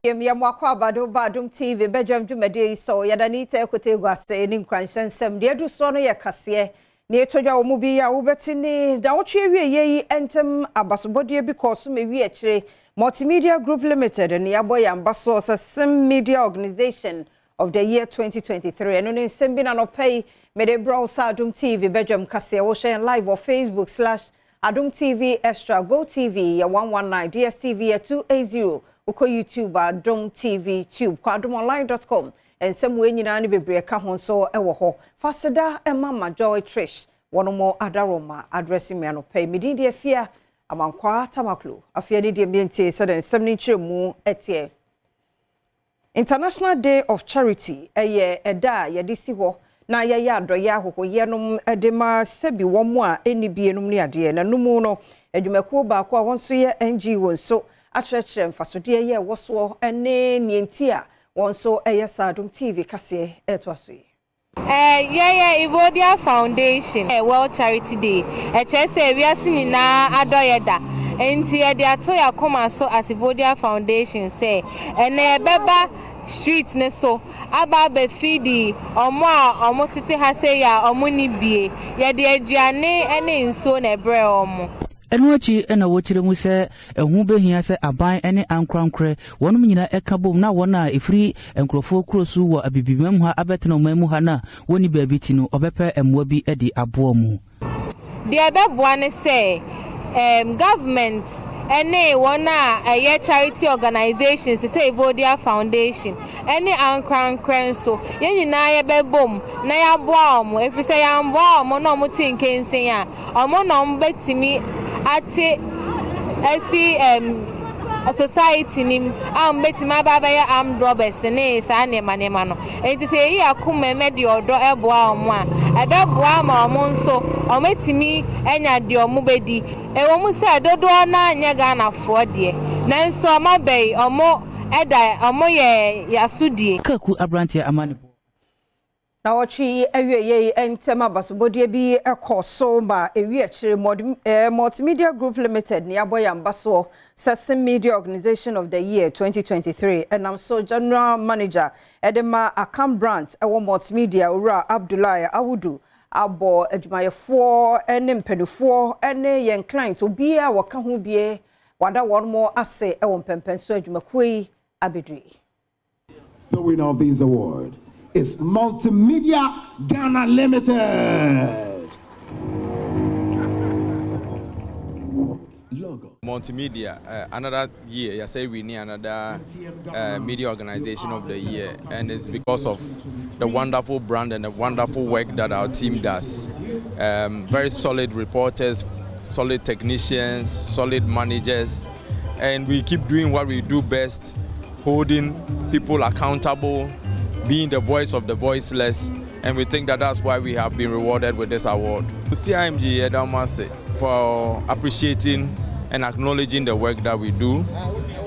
Yemia mwakwa Badwam TV Badwam jumede so yadanite ekote gwase ni nkwanshen sem de adu so no ye kase na etodwa omubi ya wobetini da wotwe wie yi entem abasobodie bi koso mewi akire Multimedia Group Limited and Yaboy Ambasso Sim Media Organization of the year 2023 and on sim bin no pay mede browse Adom TV Badwam kase wo share live on Facebook /Adom TV Extra Go TV ya 119 DSTV ya 280 uko YouTube Adom TV Tube kwa adomonline.com and some way nyina ni bebre ka ho so ewo ho faseda emma Joy Trish one more adaroma addressing me anope mididi afia amankwa tamaklo afia ni de miente said nsem mu etie International Day of Charity eye eda ye disi ho na ye adoye ahoho yenom edema sebi womo a eni bienum ni ade na numu no adwumakuo ba ko a wonso ye NGO so akyerɛkyerɛ mfasode ye woso ene nienti a wonso eye Adom TV kase etoaso Ivodia Foundation World Charity Day chese wiase nyina adoyeda enti e de atoya koma so as Ivodia Foundation say ene beba street ne so aba be feedi omo a omo tete ha say ya omo ni bie ye de aduane ene nso na ebre omo Enuachi ena wochire mu se ehu behia se aban ene ankrankre wonum nyina ekabom na wona efiri enkrofo krosu wo abibimam ha abetena omamu ha na woni baabi ti no obepe emwa bi edi abo mu de ebeboa ne se government ene wona a charity organizations say Ivodia Foundation ene ankrankre so ye nyina ye bebom na ya boa omo efiri se ya boa omo na omo tinkensen a omo no mbetimi ati esi society nim betima baba ya armed robbers ne sa ne manema no enti se yi akoma mede odo eboa omo a ebeboa ma omo nso ometimi enya de omo bedi ewo mu se dodo na anya ga na fo de na nso omo bei omo eda omo ye yasudie kaku abrantie amani na watchi awieye entema basobodie bi ekoso ba ewi akire Multimedia Group Limited ni aboy ambaso Sim Media Organization of the year 2023 and I'm so General Manager Edema Akam Brands ewo Multimedia Ura Abdullahi Awudu abo adwumayefo ene mpedufo ene yen client obi a waka ho bie wada one more ase ewo mpempenso adwumakui abedri. The winner of this award is Multimedia Ghana Limited. Logo. Multimedia, another year, you say we need another media organization of the year, and it's because of the wonderful brand and the wonderful work that our team does. Very solid reporters, solid technicians, solid managers, and we keep doing what we do best, holding people accountable, being the voice of the voiceless, and we think that that's why we have been rewarded with this award. CIMG Adom for appreciating and acknowledging the work that we do,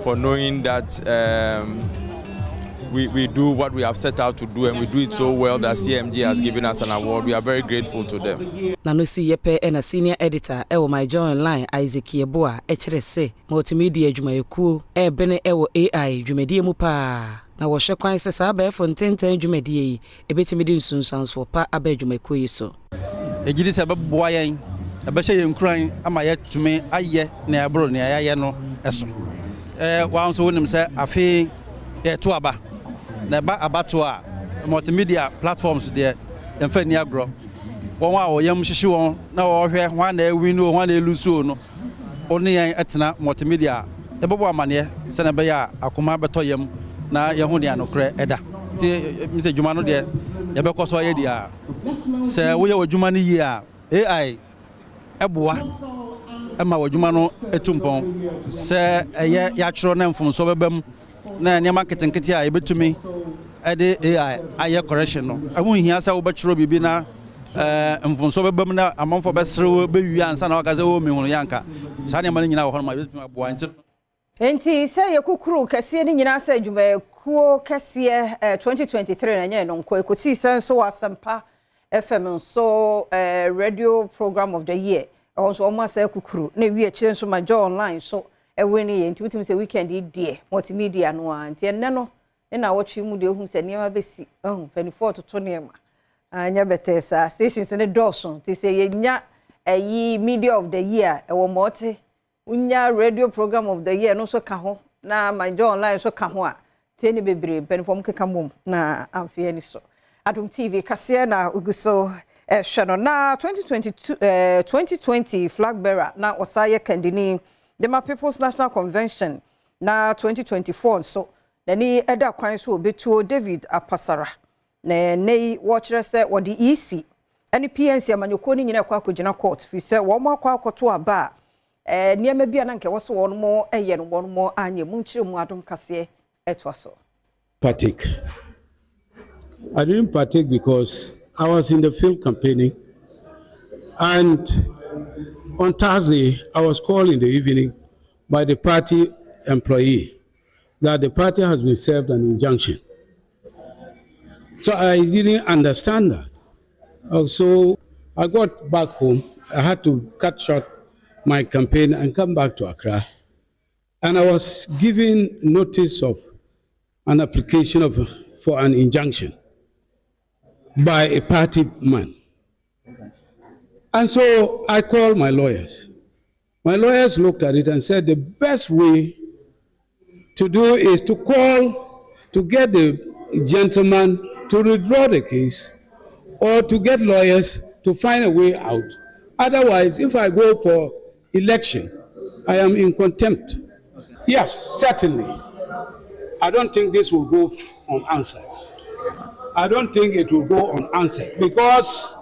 for knowing that we do what we have set out to do, and we do it so well that CMG has given us an award. We are very grateful to them. Nanosi Yepe and a senior editor, my Joy Online, Isaac Yeboa, HRS, Multimedia Jumayoku, Bene Ewo AI, Jumedia Mupa. Na wo hwekwan se sa ba fo ntenten dwumadie yi ebetimi di nsunsanso pa aba dwumakuo yi so ejiri se beboa yen ebehye yen kran ama yetumi aye na abro na yaye no eso wa nso wonim se afi yeto aba na ba abato a multimedia platforms de emfa ni agro won wa wo yam hyehye won na wo hwe hwan na winu hwan na eluso no oni yen etena multimedia ebebo amane se na be ya akoma beto yam na yehu dia no kre eda ti mi se djuma no de ye be koso ye dia se wo ye wadjuma no yi a AI eboa ema wadjuma no etumpon se eye ya kyero na mfom so bebam na ne marketing kiti a ebetumi ede AI aye correction no ahu hia se wo be kyero bibi na mfom so bebam na amanfo be sere be wi ansa na wakaze wo mi hunu yanka sa ne ma nyina wo hono ma betumi aboa nti Enti se yekukuru kese ni nyina se adwumakuo kese 2023 na nye no nko ekoti senso asempa FM so radio program of the year also almost ekukuru na wi akire nso ma Joy Online so ewini ye nti wutim se weekend die multimedia no anti enne no na watchi mu de hu se niam besi 24 to niam anya betesa stations ne dawson ti se ye nya ayi media of the year ewo mote unya radio program of the year no so ka ho na my online so ka ho a tie ne bebre penfom keka mom na amfie ni so Adom TV kase na uguso hweno na 2020 flag bearer na osaye kandini the People's National Convention na 2024 so nani eda kwan so obetuo David Apasara na nei watchere se wodi EC ani PNC amanyoko ni nyina kwa akogina court fi se wo mo akwa akoto aba niam bia na nke wo so won mo eye no won mo anye mu nchire mu Adom kase etwa so partake. I didn't partake because I was in the field campaigning, and on Thursday I was called in the evening by the party employee that the party has been served an injunction. So I didn't understand that. So I got back home. I had to cut short my campaign and come back to Accra. And I was given notice of an application for an injunction by a party man. And so I called my lawyers. My lawyers looked at it and said the best way to do is to get the gentleman to withdraw the case or to get lawyers to find a way out. Otherwise, if I go for election, I am in contempt. Yes, certainly. I don't think this will go unanswered. I don't think it will go unanswered because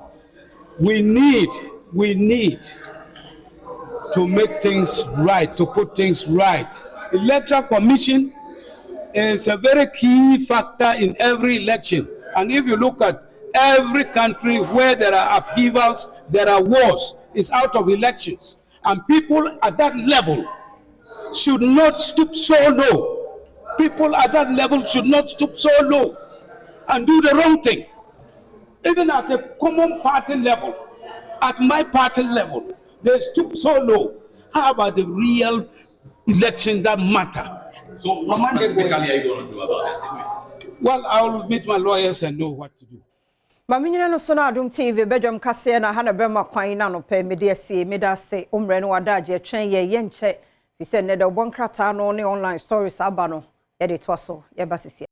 we need to make things right, to put things right. Electoral Commission is a very key factor in every election. And if you look at every country where there are upheavals, there are wars, it's out of elections. And people at that level should not stoop so low. People at that level should not stoop so low and do the wrong thing. Even at the common party level, at my party level, they stoop so low. How about the real elections that matter? So what specifically are you going to do about this situation? Well, I will meet my lawyers and know what to do. Maminyina no so na Adom TV Badwam kase na hana bema kwan na no pe mede ase meda se omre no wadaje twen ye nche fi se ne de obonkrata no ne online stories aba no ye de to so ye basisi